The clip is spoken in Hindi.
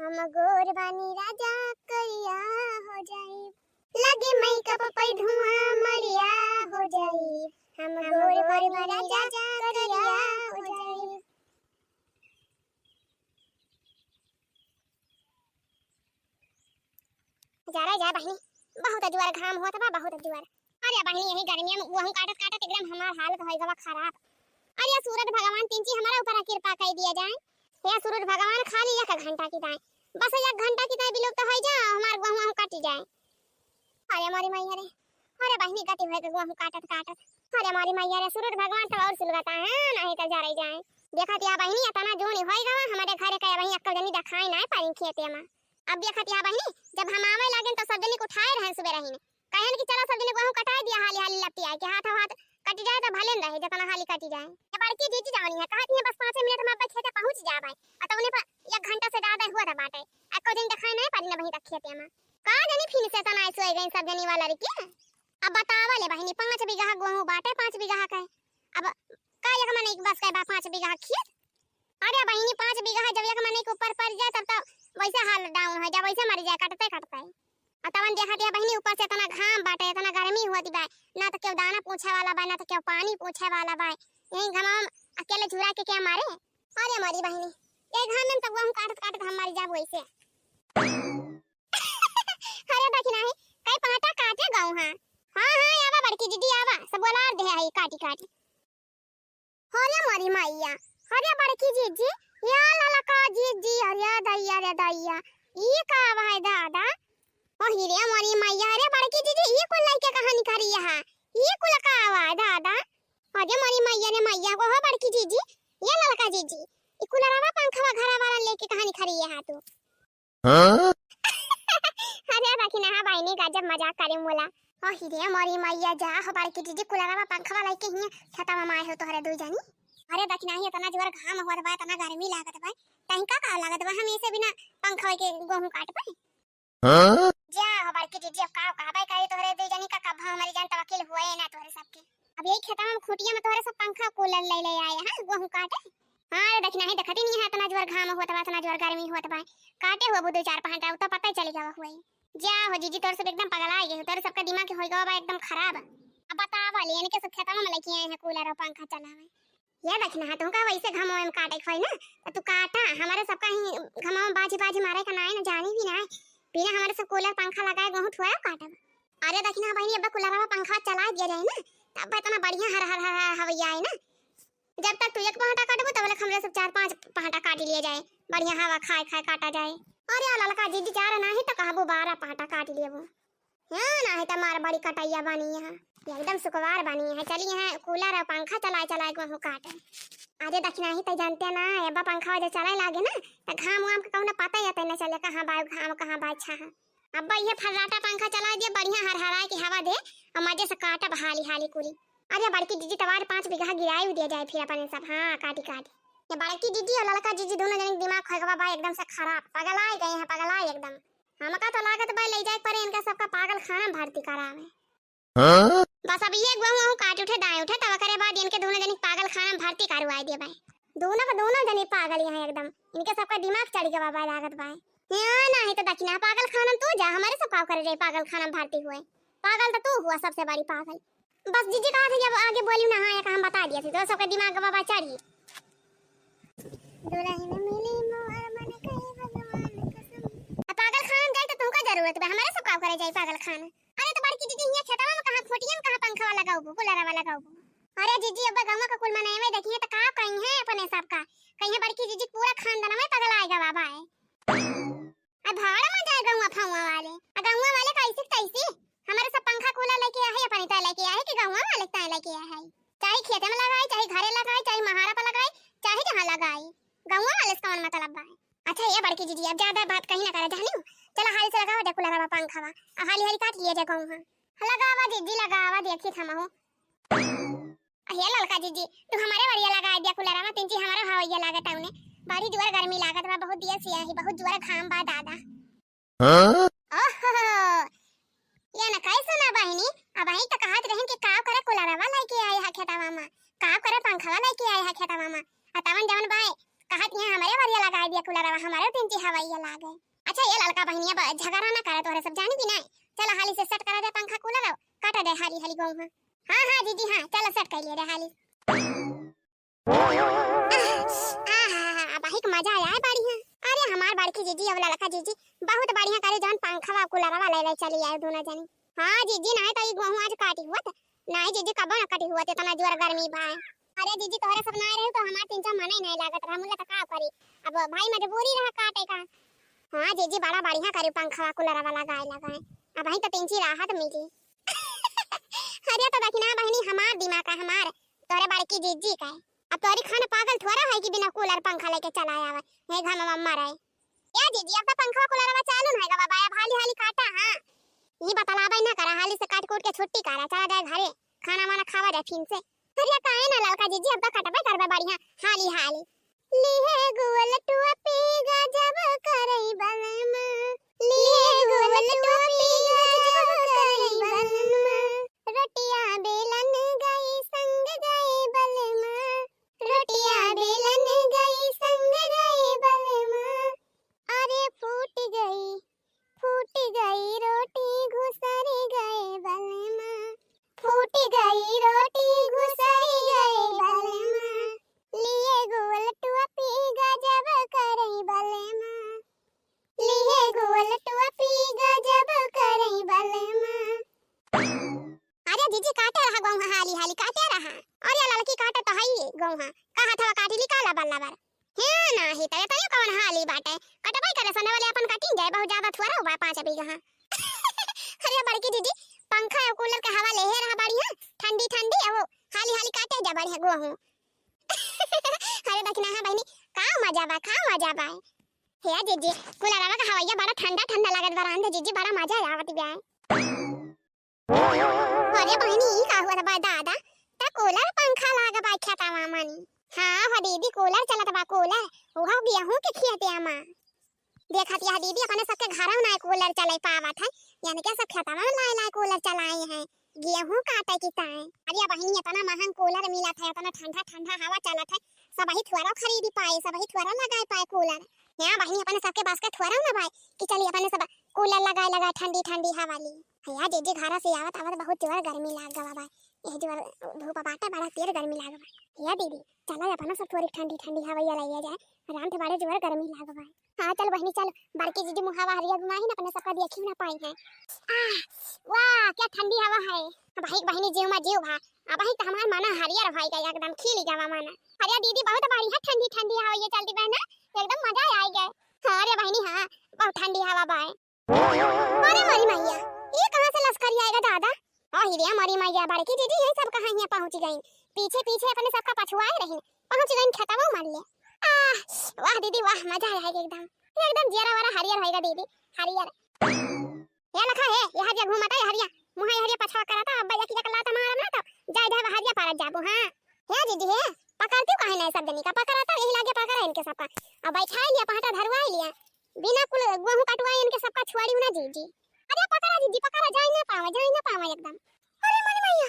हम गोर बानी राजा करिया हो जाई, लगे मई कप पे धुआं मरिया हो जाई, हम गोर बानी राजा करिया हो जाई। जा रहा जा बहनी, बहुत जुआर घाम हुआ था, बहुत जुआर। अरे बहनी यही गर्मियों में वहू काटत काटत एकदम हमार हाल होई गवा खराब। अरे सूरज भगवान तिनची हमारा ऊपर कृपा कर दिया जाए, या सूरज भगवान खाली 1 घंटा की दाए, बस 1 घंटा की दाए विलुप्त हो जाए, हमार गहूं कट जाए। अरे मारी मैया रे, अरे बहनी गति होए गहूं काटत काटत, अरे मारी मैया रे, सूरज भगवान तो और सुलगता है नहीं तो जा रही जाए। देखा तिया बहनी इतना जोनी होई गवा हमारे घरे का बहनी अक्कल जनी दिखाई ना पाई खेते में। अब देखा तिया बहनी जब हम आवे लागेन तो सब जनी को उठाए रहे सुबह रहीने, कहन कि चलो सब जनी गहूं कटाई दिया, हाली हाली लपटी आए के हाथ हाथ कट जाए तो भले रहे जितना हाली कटी जाए। ये बड़की जीजी जावनी है, कहती है बस 5 मिनट में अब खेते पहुंच जाबे, और उन्हें पर 1 घंटा से ज्यादा हुआ था बाटे, एको दिन दिखाई नहीं पारी ना वहीं तक खेते में। का जनी फिर से तना सोई गई सब जनी वाला रे के। अब बतावा ले बहनी 5 बीघा गेहूं बाटे, 5 बीघा का अब का एक मन एक बस का 5 बीघा खेत। अरे बहनी 5 बीघा जब एक मन के ऊपर पड़ जाए तब तो वैसे हाल डाउन हो जाए, वैसे मर जाए कटते कटते। अतवन देखा दिया बहनी ऊपर से इतना घाम बाटे, इतना गर्मी होती बा, ना तो क्यों दाना पूछे वाला बा, ना तो क्यों पानी पूछे वाला बा, यही घाम अकेले झुरा के क्या मारे। अरे मारी बहनी ये घाम में तो हम काटत काटत हम मर जाब वैसे। अरे देखी नहीं कई पाटा काटे गाऊं। हां हां आवा बड़की दीदी आवा, सब बोला दे है काटी काटी। अरे मारी मैया, अरे बड़की जीजी या लाला का जीजी, अरे दैया रे दैया ये का है दादा। ओ हीरे मोरी मैया, अरे बड़की दीदी ये कुल लइके कहानी करी है, ये कुल का आवाज दादा। अरे मोरी मैया रे मैया को हो बड़की जीजी, ये लड़का जीजी ई कुल रवा पंखवा घरा वाला लेके कहानी करी है तू। हां अरे बाकी ना भाई ने गजब मजाक करे मोला। ओ हीरे मोरी मैया जा हो बड़की जीजी कुल रवा पंखवा लेके हिया छता में आए हो तोहरे दो जानी। अरे बाकी नहीं इतना जोर घाम होत बा, इतना गर्मी लागत बा, तहका का लागत बा हम ऐसे बिना पंखवा के गेहूं काट पाए। हां जा हो बड़की जीजी अब का कहबे करे तोहरे दे जानी का कब हमारी जान तवकिल होए ना तोहरे सबके। अब यही खेता में खुटिया में तोहरे सब पंखा कूलर ले ले आए हैं गेहूं काटे। हां देखना है देखती नहीं है इतना जोर घाम होत बा, इतना जोर गर्मी होत बा, काटे हो 2-4 घंटा तो पता ही चल गया हुए। जा हो जीजी तोर सब एकदम पगला गए, तोर सबका दिमाग होई गवा बा एकदम खराब। अब बतावा ले इनके सब खेता में लेके आए हैं कूलर और पंखा चलावे। ये देखना है तुमका वैसे घमो में काटे खोई ना तो तू काटा, हमारे सबका ही घमो में बाजी बाजी मारे का ना जानी भी ना, बिना हमारे सब कूलर पंखा लगाए गेहूं थोड़ा काटब। अरे देखना बहनी अब कूलर में पंखा चला दिया जाए ना तब इतना बढ़िया हर हर हर हवैया है ना, जब तक तू 1 पहाटा काटबो तब तक हमरे सब 4-5 पहाटा काट लिए जाए, बढ़िया हवा खाए खाए काटा जाए। अरे ललका जीजी जा रहा नहीं तो कहबो 12 पहाटा काट लेबो। हां ना है त मार बड़ी कटैया बनी है, एकदम सुकवार बनी है, चली है कूलर और पंखा चलाए चलाए गेहूं काटे। अरे देखना ही तो जानते ना अब पंखा जो चलाए लागे ना तो घाम वाम का कौन पता ही न चले कहां बा घाम कहां बा अच्छा है। अब ये फर्राटा पंखा चला दिए बढ़िया हर हराए की हवा दे और मजे से काटा हाली हाली कुली। अरे बड़की जीजी तवार 5 बीघा गिराई दिया जाए फिर अपने सब। हां काटी काटी ये बड़की जीजी और लड़का जीजी दोनों जन दिमाग खगवा बा एकदम से खराब, पगलाए गए हैं पगलाए एकदम। हमका तो लागत बा ले जाए पर इनका सबका पागल खाना भर्ती करावे। हां बस अब ये गेहूं काट उठे दाए उठे तब करे बाद इनके दोनों जन पागल खाना में भर्ती करवाए दिए भाई, दोनों का दोनों जने पागल हैं एकदम, इनके सबका दिमाग चढ़ गया बाबा लागत भाई। हां नहीं तो दक्षिणा पागल खाना तू जा, हमारे सब पाव करे रे पागल खाना भर्ती हुए, पागल तो तू हुआ सबसे बड़ी पागल। बस जीजी कहा था जब आगे बोली ना हां हम बता दिया थे तो सबका दिमाग बाबा चढ़ी। दुल्हन मिली मोर मन कहे भगवान कसम, पागल खाना जाए तो तुमका जरूरत बा, हमारे सब पाव करे जाए पागल खाना। अरे तो बड़की जीजी हिया खेतवा में कहां खोटिया में कहां पंखा वाला लगाऊबो कूलर वाला लगाऊबो। अरे जीजी अब गांव का कुल मनाए में देखिए तो का कहीं है अपने सब का, कहीं बड़की जीजी पूरा खानदान में पगल आएगा बाबा है। अब भाड़ा में जाए गांव फावा वाले, गांव वाले कैसे कैसे हमारे सब पंखा कूलर लेके आए अपने ता लेके आए कि गांव वाले ता लेके आए, चाहे खेत में लगाए चाहे घरे लगाए चाहे महारा पर लगाए चाहे जहां लगाए, गांव वाले कौन मतलब है। अच्छा ये बड़की जीजी अब ज्यादा बात कहीं ना करे जानियो, चला हाली से लगावा दे कूलर वाला पंखा वा हाली हाली काट लिए जा गांव। हां लगावा जीजी लगावा देखी थमा हो। ये लड़का जीजी तू हमारे बढ़िया लगा दिया कूलर में, तिनची हमारे हवैया लागत है बड़ी जोर गर्मी लागत बा, बहुत दिया सिया ही बहुत जोर घाम बा दादा। हां ओहो ये ना कैसे ना बहनी अब ही तो कहत रहन कि का करे कूलर वाला लेके आए हा खेतवा में, का करे पंखा वाला लेके आए हा खेतवा में, अतवन जवन भाई कहत यहाँ हमारे बढ़िया लगा दिया कूलर हमारे तीन ची हवाई लागे। अच्छा ये लड़का बहनिया झगड़ा ना करे तोरे सब जानी भी नहीं। चल हाली से सेट करा दे पंखा कूलर काटा दे हाली हाली गाँव में। हाँ दीदी हाँ चलो सेट कर लिए रे हाली। बाहिक मजा आया है बढ़िया। अरे हमार बड़की जीजी अब लड़का जीजी बहुत बढ़िया करे जौन पंखा कूलरवा ले चली आए दोनों जनी। हाँ जीजी नहीं तो गेहूं आज काटी हुआ नहीं जीजी कब ना काटी हुआ इतना जोर गर्मी बा। अरे जीजी तोहरे सब ना रहे तो हमार तीन चार मन ही नहीं लागत रहा मुल्ला तो का करी अब भाई मजबूरी रहा काटे का। हाँ जीजी बड़ा बढ़िया करे पंखा कूलरवा लगाए अब भाई तो तीन ची राहत मिली। अरे तो देखना बहनी हमार दिमाग का हमार तोरे बड़की जीजी का अब तोरी खान पागल थोड़ा है कि बिना कूलर पंखा लेके चलाया हुआ है घर में मम्मा रहे। या जीजी अब तो पंखा कूलर चालू है गा बाबा अब हाली हाली काटा। हाँ ये बतलावा ना करा हाली से काट कूट के छुट्टी करा चला जाए घरे खाना वाना खावा दे फिर से। अरे काहे ना लड़का जीजी अब तो कटबे करबे बढ़िया हाली हाली। लीहे गुल टोपी गजब करई बलमा लीहे गुल टोपी गजब करई बलमा रोटियां बेलन गई संग गए बलमा रोटियां बेलन गई संग गए बलमा। अरे फूट गई रोटी घुसर गए बलमा फूट गई रोटी घुसर गए बलमा लिए गोल टोपी गजब करई बलमा लिए गोल टोपी गजब करई बलमा। अरे जीजी काटे रहा गौहा हाली हाली काटे रहा। अरे लड़की काटे तो हई गौहा कहा था काटी निकाला बल्ला बार है ना ही तय तय कौन हाली बाटे कटबाई करे सने वाले अपन कटिंग जाए बहुत ज्यादा थोड़ा हुआ 5 बीघा। अरे बड़की दीदी पंखा और कूलर के हवा ले रहा बढ़िया ठंडी ठंडी वो हाली हाली काटे जा बढ़िया गोहू। अरे देखना है बहनी का मजा बा हे जीजी कूलर का हवा बड़ा ठंडा ठंडा लागत बरांदे जीजी बड़ा मजा आवत बे। अरे बहनी का हुआ बा दादा ता कूलर पंखा लागा बा खेता मामानी। हाँ हो दीदी कूलर चलत बा कूलर ओहा गेहूं के खेते आमा देखत या दीदी अपने सबके घरवा ना कूलर चले पावत है यानी के सब खेतवा में लाए कूलर चलाए हैं गेहूं काटे की ताए। अरे बहनी इतना महंगा कूलर मिलत है इतना ठंडा ठंडा हवा चलत है सब ही थोड़ा खरीदी पाए सब ही थोड़ा लगाए पाए कूलर। यहाँ बहनी अपने सबके पास के थोड़ा ना भाई कि चलिए अपने सब कूलर लगाए ठंडी ठंडी हवा ली। या जीजी घर से आवत बहुत जोर गर्मी लाग गवा बा ये जोर धूप बाटे बड़ा तेज गर्मी लाग बा। या दीदी चलो अपना सब थोड़ी ठंडी ठंडी हवा लइया जाए आराम से बड़े जोर गर्मी लाग बा। हां चल बहनी चल बड़की जीजी मुहावा हरिया घुमाही ना अपने सबका देखी ना पाई है। वाह क्या ठंडी हवा है भाई बहनी जीव में जीव भा अब ही तो हमार माना हरियर भाई का एकदम खिल गया माना। अरे दीदी बहुत बढ़िया ठंडी ठंडी हवा ये चलती बहना एकदम मजा आ गया। हां अरे बहनी हां बहुत ठंडी हवा बा। अरे मारी मैया ये कहां से लश्करी आएगा दादा। हिरिया मारी मैया बड़की दीदी ये सब कहां यहाँ पहुंच गई पीछे पीछे अपने सबका पछुआए रही पहुंच गई खेतवा मार ले। वाह दीदी वाह मजा आएगा एकदम जरा वाला हरियर होएगा दीदी हरियर। ये लखा है यहाँ जे घूमता है हरिया मुहा हरिया पछवा कराता अब भैया की जकलाता मारम ना तो जाय जाय हरिया पार जाबो। हां हे दीदी है पकड़ती काहे नहीं सब जनी का पकड़ाता यही लागे पकड़ा इनके सबका अब बैठा लिया पहाटा धरवा लिया बिना कुल गेहूं कटवाए इनके सबका छुआड़ी ना जीजी। अरे पकड़ा दीदी पकड़ा जाए ना पावे एकदम। अरे मारी मैया